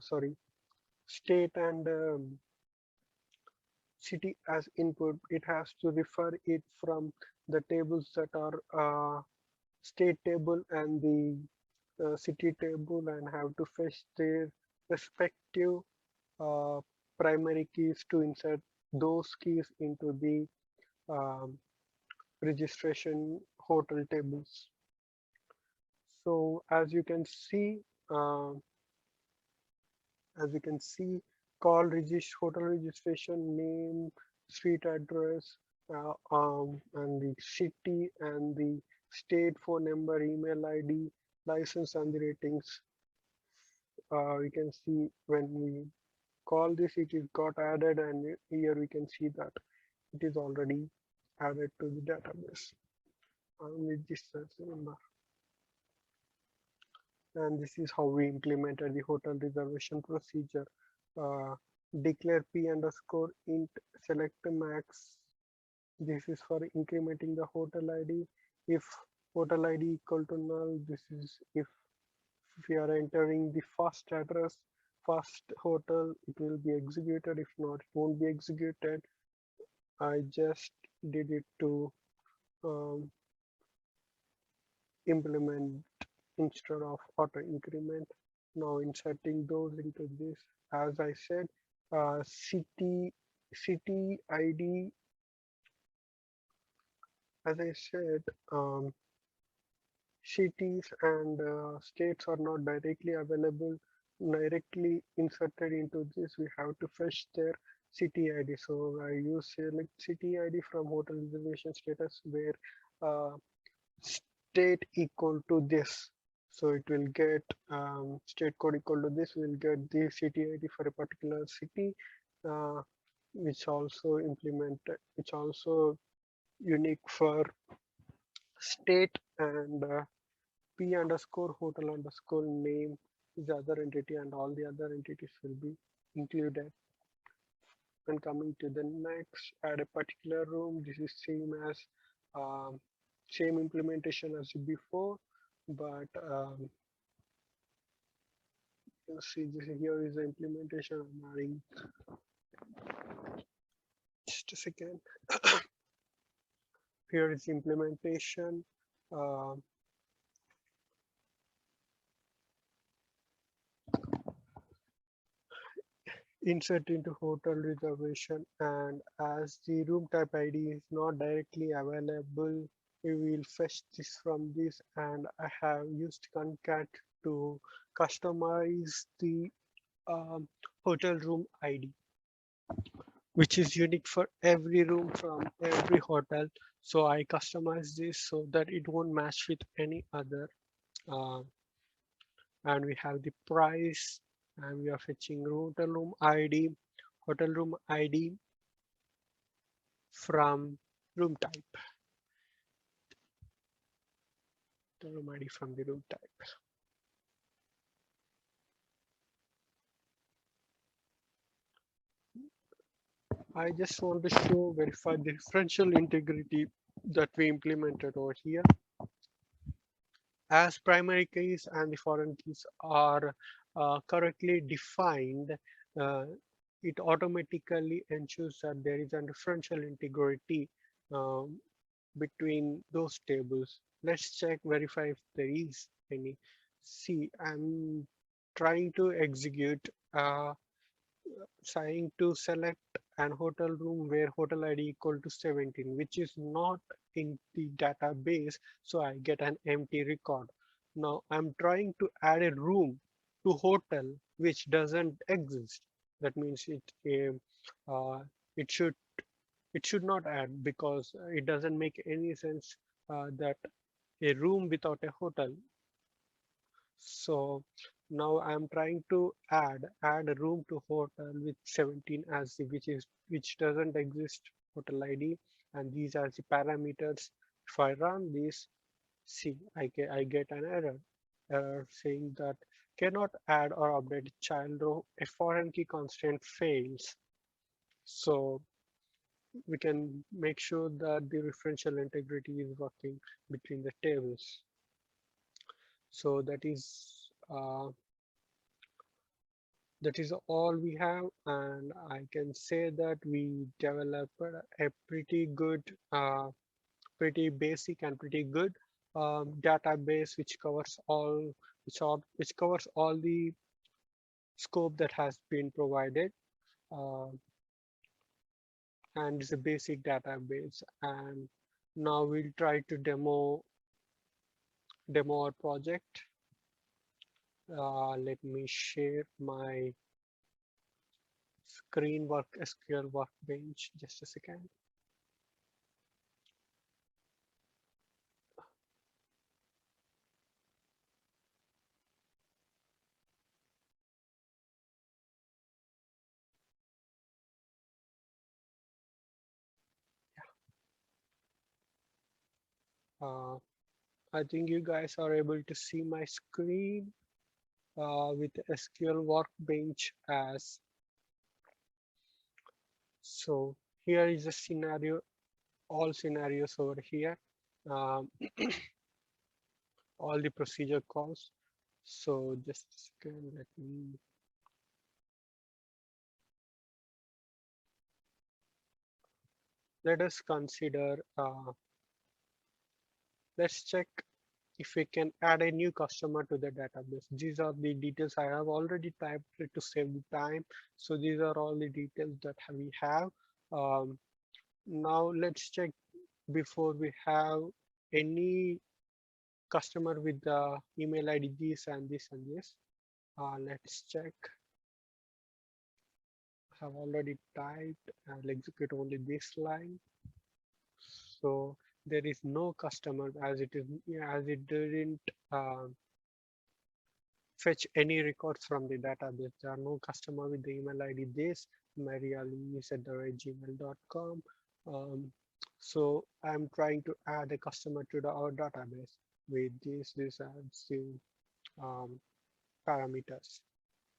sorry state and city as input. It has to refer it from the tables that are state table and the city table, and have to fetch their respective uh, primary keys to insert those keys into the um, registration hotel tables. So uh, as you can see, hotel registration name, street address, and the city and the state, phone number, email ID, license, and the ratings. We can see when we call this, it is got added, and here we can see that it is already added to the database. With this number. And this is how we implemented the hotel reservation procedure. Uh, Declare p underscore int select max. This is for incrementing the hotel ID. If hotel ID equal to null, this is if we are entering the first address, first hotel, it will be executed. If not, it won't be executed. I just did it to um, implement instead of auto increment. Now inserting those into this, as I said, city ID, as I said, cities and states are not directly available, directly inserted into this. We have to fetch their city ID. So I use select city ID from hotel reservation status, where uh, state equal to this. So it will get state code equal to this. We'll get the city ID for a particular city, uh, which also unique for state, and p underscore hotel underscore name is the other entity, and all the other entities will be included. And coming to the next, add a particular room. This is um, same implementation as before, but you see this here is the implementation. I'm adding just a second. Here is implementation. Uh, Insert into hotel reservation, and as the room type ID is not directly available, we will fetch this from this, and I have used concat to customize the um, hotel room ID, which is unique for every room from every hotel. So I customize this so that it won't match with any other. Uh, and we have the price, and we are fetching hotel room ID from room type, the room ID from the room type. I just want to verify the differential integrity that we implemented over here. As primary keys and the foreign keys are correctly defined, uh, it automatically ensures that there is a differential integrity um, between those tables. Let's verify if there is any. See, I'm trying to execute, trying to select an hotel room where hotel ID equal to 17, which is not in the database, so I get an empty record. Now I'm trying to add a room to hotel which doesn't exist. That means uh, it should it should not add, because it doesn't make any sense that a room without a hotel. So now I'm trying to add a room to hotel with 17 as the which doesn't exist hotel ID, and these are the parameters. If I run this, see, I get an error saying that cannot add or update child row, a foreign key constraint fails. So we can make sure that the referential integrity is working between the tables. So that is all we have, and I can say that we developed a pretty basic and pretty good database which covers all the scope that has been provided, uh, and it's a basic database. And now we'll try to demo our project. Let me share my screen SQL workbench. Just a second. Uh, I think you guys are able to see my screen with SQL workbench as. So here is a scenario, all scenarios over here, um, all the procedure calls. So just a second, let us consider, let's check if we can add a new customer to the database. These are the details I have already typed it to save the time. So these are all the details that we have. Now let's check before we have any customer with the email ID this and this and this. Let's check. I have already typed. I'll execute only this line. So there is no customer as it didn't fetch any records from the database. There are no customer with the email ID this marialis@gmail.com. So I'm trying to add a customer to our database with this adds the um, parameters.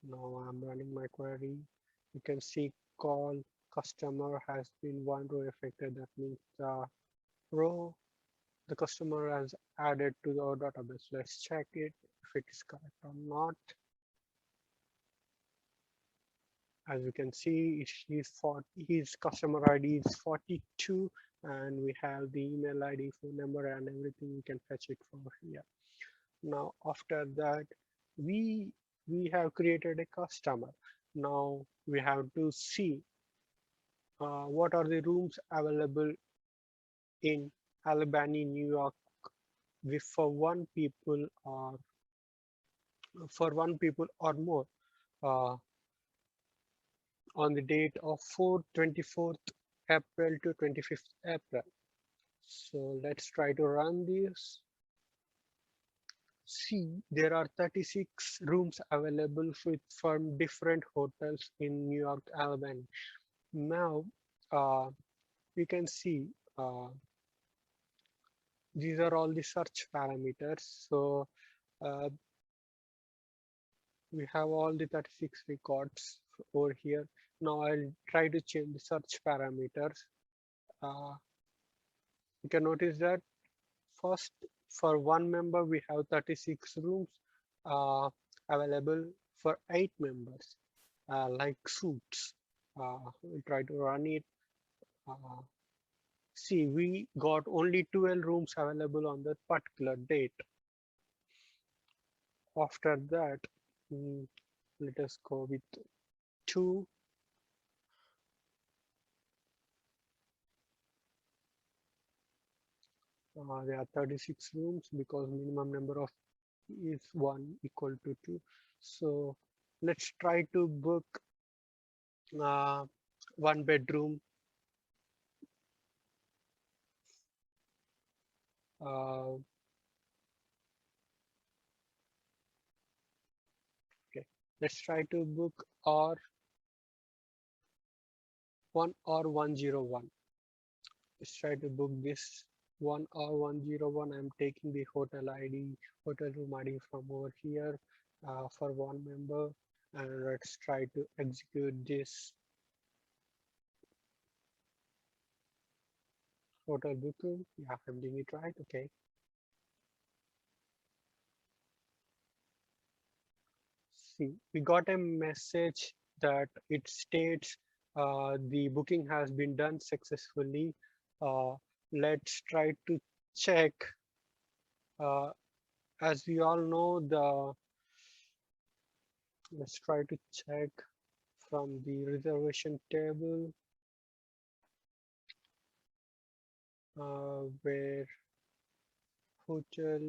Now I'm running my query. You can see call customer has been one row affected. That means the row the customer has added to our database. Let's check it if it is correct or not. As you can see, his customer ID is 42, and we have the email ID, phone number, and everything. We can fetch it from here. Now, after that, we have created a customer. Now we have to see what are the rooms available in Albany, New York, with for one people or more. Uh, on the date of 24th April to 25th April. So let's try to run this. See, there are 36 rooms available from different hotels in New York, Albany. Now, you can see these are all the search parameters. So uh, we have all the 36 records over here. Now I'll try to change the search parameters. You can notice that first, for one member, we have 36 rooms available for 8 members, like suits. We'll try to run it. Uh, See, we got only 12 rooms available on that particular date. After that, let us go with 2. There are 36 rooms because minimum number of is 1 equal to 2. So let's try to book uh, 1 bedroom. Uh, okay, let's try to book or 101. Let's try to book this 101. I'm taking the hotel ID, hotel room ID from over here for one member, and let's try to execute this hotel booking. Yeah, I'm doing it right. Okay. See, we got a message that it states the booking has been done successfully. Uh, let's try to check. Uh, as we all know, let's try to check from the reservation table where hotel.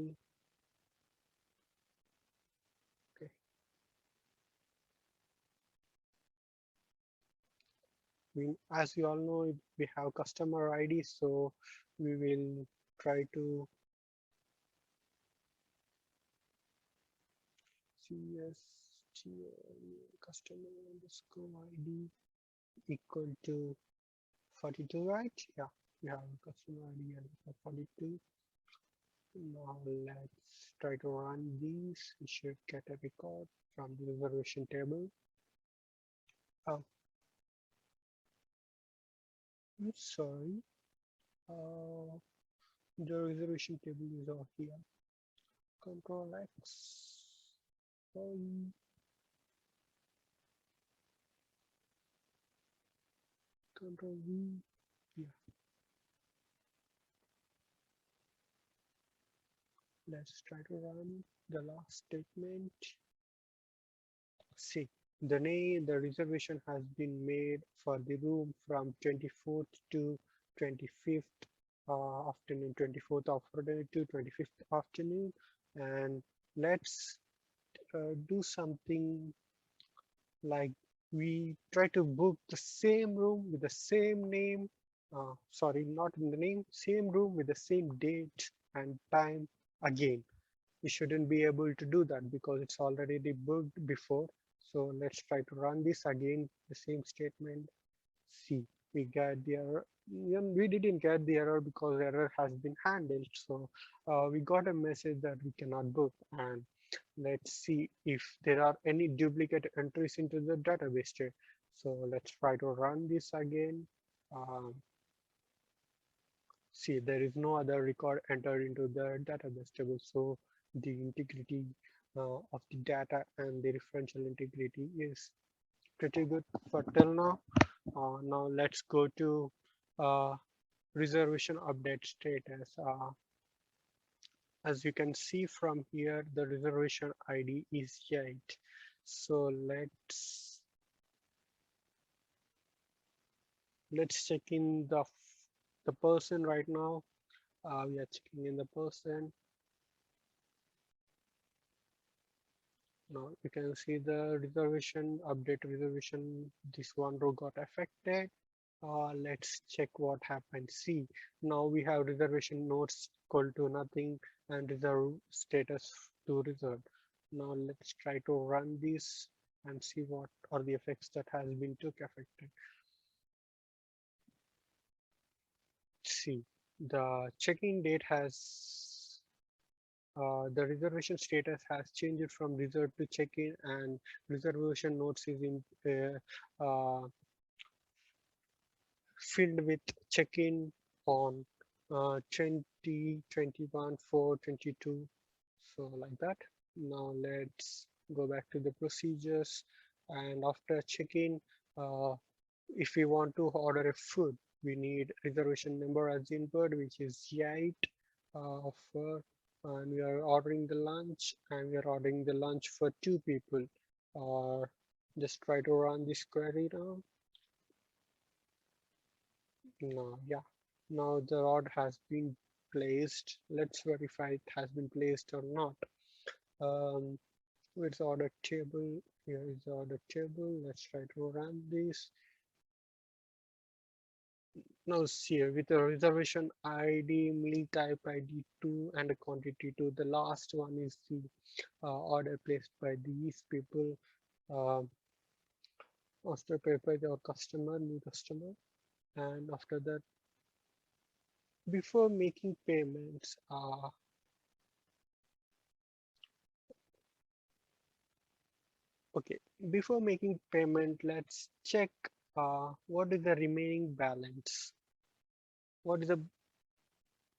Okay, as we all know, we have customer ID, so we will try to customer underscore ID equal to 42, right? Yeah, we have customer ID and 42. Now let's try to run these. We should get a record from the reservation table. Oh, I'm sorry. Uh, the reservation table is over here. Control X. Control V. Yeah. Let's try to run the last statement. See, the reservation has been made for the room from 24th to 25th afternoon, 24th afternoon to 25th afternoon, and let's do something like we try to book the same room with the same name. Sorry, not in the name, same room with the same date and time again. We shouldn't be able to do that because it's already booked before. So let's try to run this again, the same statement. See, we get the error. We didn't get the error because error has been handled. So we got a message that we cannot book. And let's see if there are any duplicate entries into the database tray. So let's try to run this again. Um, See, there is no other record entered into the database table, so the integrity of the data and the referential integrity is pretty good for till now. Now let's go to uh, reservation update status. As you can see from here, the reservation ID is 8. So let's check in the person right now. We are checking in the person. Now you can see the reservation update reservation. This one row got affected. Let's check what happened. See, now we have reservation notes equal to nothing and reserve status to reserved. Now let's try to run this and see what are the effects that has been took affected. See, the check-in date has the reservation status has changed from reserved to check-in, and reservation notes is in filled with check-in on 20, 21, 4, 22. So like that. Now let's go back to the procedures, and after check-in, if we want to order a food, we need reservation number as input, which is 8 for, and we are ordering the lunch, and we are ordering the lunch for 2 people. Or just try to run this query now. No, yeah. Now the order has been placed. Let's verify it has been placed or not. Um, where's the order table? Here is the order table. Let's try to run this. Now here with the reservation ID, meal type ID 2 and a quantity 2. The last one is the order placed by these people. Uh, After paper your customer, new customer, and after that, before making payments, okay, before making payment, let's check what is the remaining balance. What is the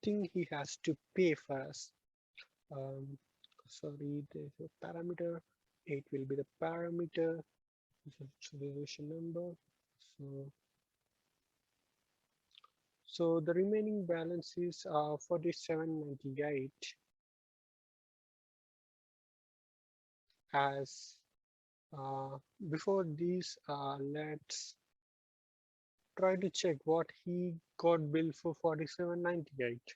thing he has to pay for us? Um, Sorry, there's a parameter. 8 will be the parameter. This is reservation number. So, so the remaining balance is 47.98 as before this. Let's try to check what he got billed for 47.98.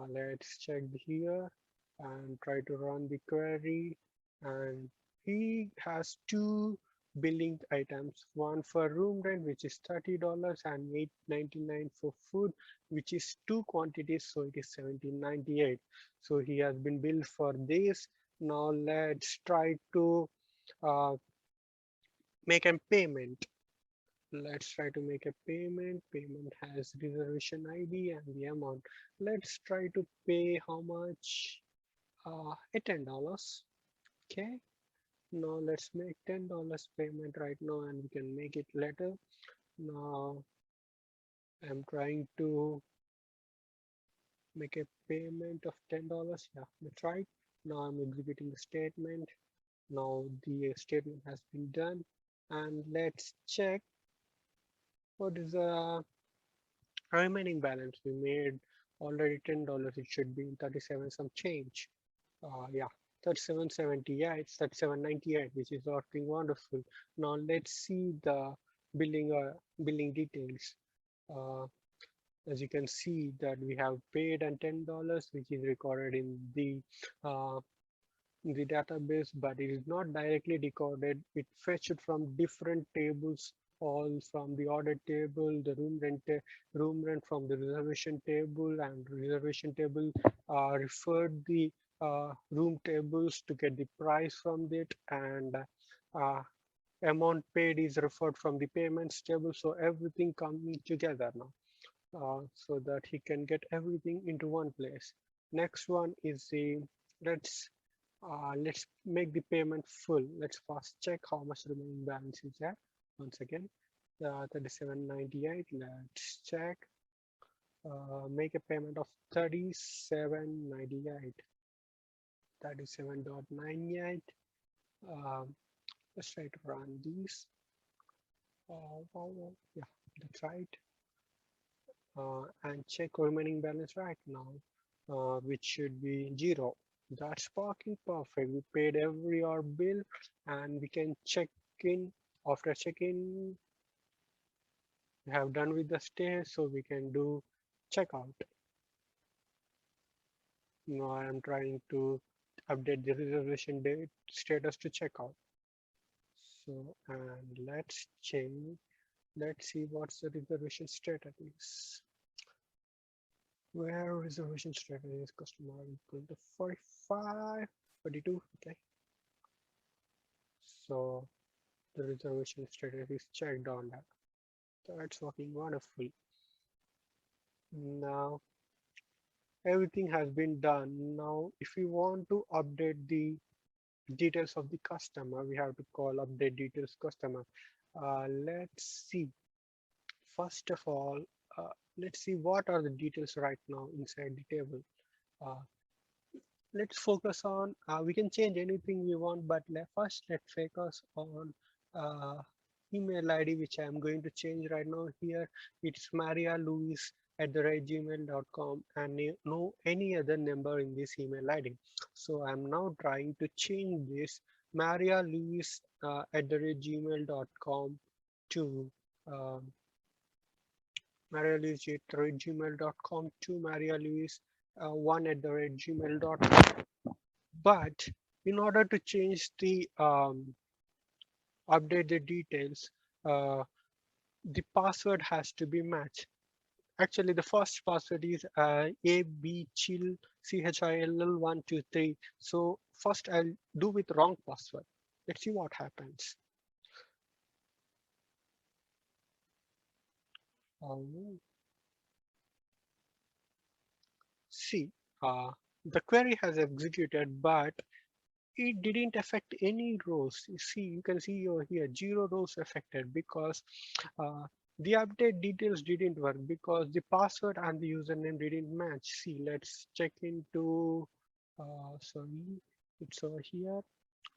Let's check here and try to run the query, and he has two billing items, one for room rent which is $30 and $8.99 for food, which is two quantities, so it is 17.98. So he has been billed for this. Now let's try to uh, make a payment. Let's try to make a payment. Payment has reservation ID and the amount. Let's try to pay how much? $10. Okay. Now let's make $10 payment right now, and we can make it later. Now I'm trying to make a payment of $10. Yeah, that's right. Now I'm executing the statement. Now the statement has been done, and let's check what is the remaining balance. We made already $10. It should be 37 some change. Yeah, 37.78, 37.98, which is working wonderful. Now let's see the billing details. Uh, as you can see that we have paid and $10, which is recorded uh, in the database, but it is not directly decoded. It fetched from different tables, all from the order table, the room rent from the reservation table, and reservation table referred the room tables to get the price from it, and uh, amount paid is referred from the payments table. So everything coming together now, so that he can get everything into one place. Next one is the let's make the payment full. Let's first check how much remaining balance is there. Once again, 37.98. Let's check. Make a payment of 37.98. 37.98. Let's try to run these. Yeah, that's right. And check remaining balance right now, which should be 0. That's parking perfect. We paid every our bill, and we can check in. After check-in, we have done with the stay, so we can do checkout. Now I am trying to update the reservation date status to checkout. So, and let's change. Let's see what's the reservation status is. Where reservation status is customer equal to 45, 42. Okay. So the reservation status is checked on that. That's working wonderful. Now everything has been done. Now if we want to update the details of the customer, we have to call update details customer. Let's see. First of all, let's see what are the details right now inside the table. Uh, let's focus on, we can change anything we want, but first let's focus on uh, email ID, which I'm going to change right now. Here it's marialuis@gmail.com, and no any other number in this email ID. So I'm now trying to change this marialuis@gmail.com to marialuis@gmail.com to marialuis 1@gmail.com. But in order to change the update the details, uh, the password has to be matched. Actually, the first password is abchill chill 123. So first I'll do with wrong password. Let's see what happens. Um, see, uh, the query has executed, but it didn't affect any rows. You see, you can see over here, 0 rows affected because uh, the update details didn't work because the password and the username didn't match. See, let's check into, sorry, it's over here.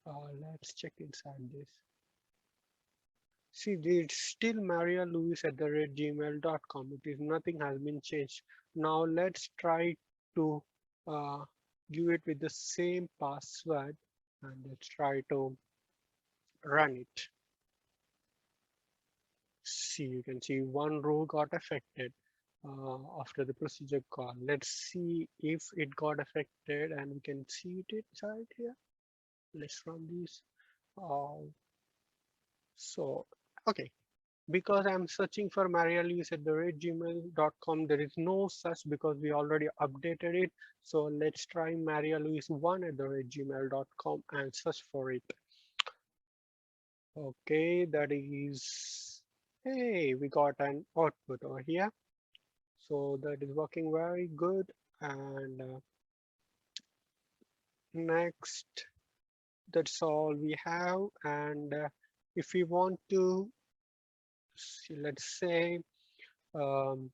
Let's check inside this. See, it's still marialewis@gmail.com. It is nothing has been changed. Now let's try to uh, give it with the same password and let's try to run it. See, you can see one row got affected after the procedure call. Let's see if it got affected and we can see it inside here. Let's run this. Uh, so, okay. Because I'm searching for marialewis@gmail.com, there is no such because we already updated it. So let's try marialewis1@gmail.com and search for it. Okay, that is, hey, we got an output over here. So that is working very good. And next, that's all we have. And if we want to, let's say, um,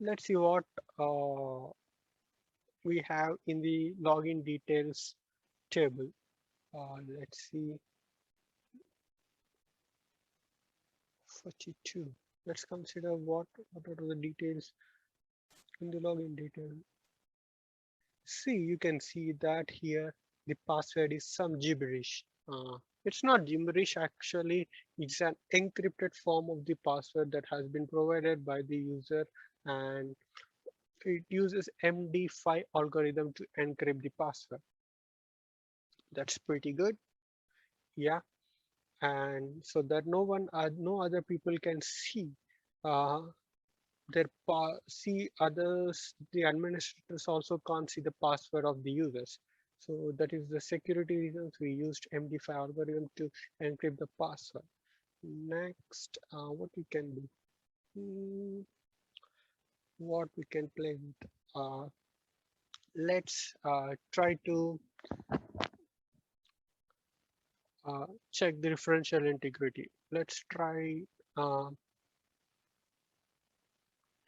let's see what we have in the login details table. Let's see, 42. Let's consider what are the details in the login detail. See, you can see that here the password is some gibberish. It's not gibberish actually, it's an encrypted form of the password that has been provided by the user, and it uses MD5 algorithm to encrypt the password. That's pretty good. Yeah. And so that no other people can see uh, see others, the administrators also can't see the password of the users. So that is the security reasons we used MD5 algorithm to encrypt the password. Next, what we can do, what we can play with, let's try to check the referential integrity. Let's try uh,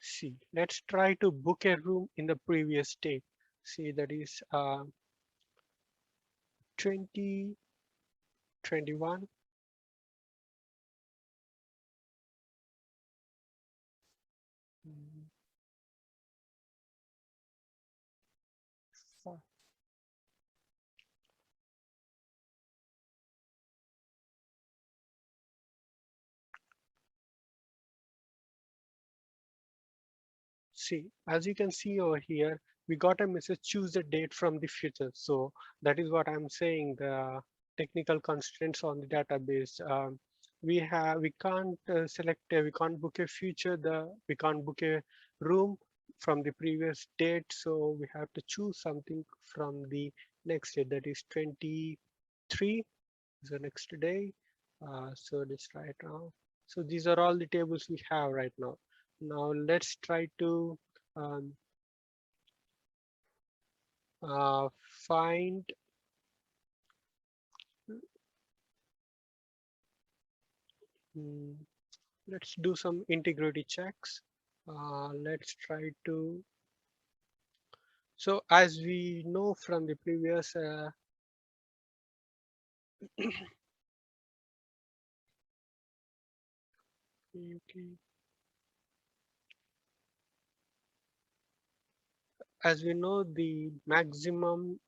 see, let's try to book a room in the previous day. See, that is 2021. See, as you can see over here, we got a message, choose a date from the future. So that is what I'm saying, the technical constraints on the database. We can't we can't book a future, we can't book a room from the previous date. So we have to choose something from the next date, that is 23 is the next day. So let's try it now. So these are all the tables we have right now. Now let's try to um, uh, find, mm, let's do some integrity checks. Let's try to, so as we know from the previous, okay, as we know the maximum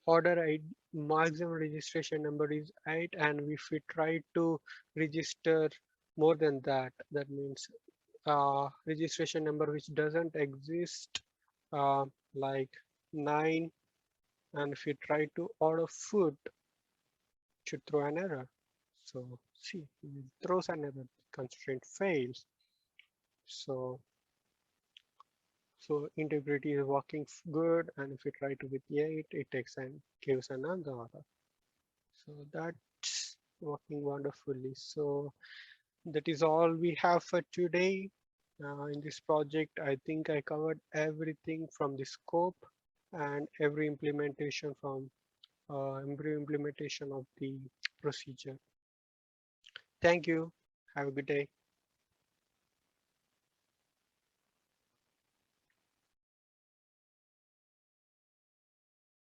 order ID, maximum registration number is 8, and if we try to register more than that, that means registration number which doesn't exist, uh, like 9, and if you try to order food, it should throw an error. So see, it throws an error, constraint fails. So integrity is working good, and if you try to with 8, it takes and gives another order. So that's working wonderfully. So that is all we have for today. In this project, I think I covered everything from the scope and every implementation of the procedure. Thank you. Have a good day.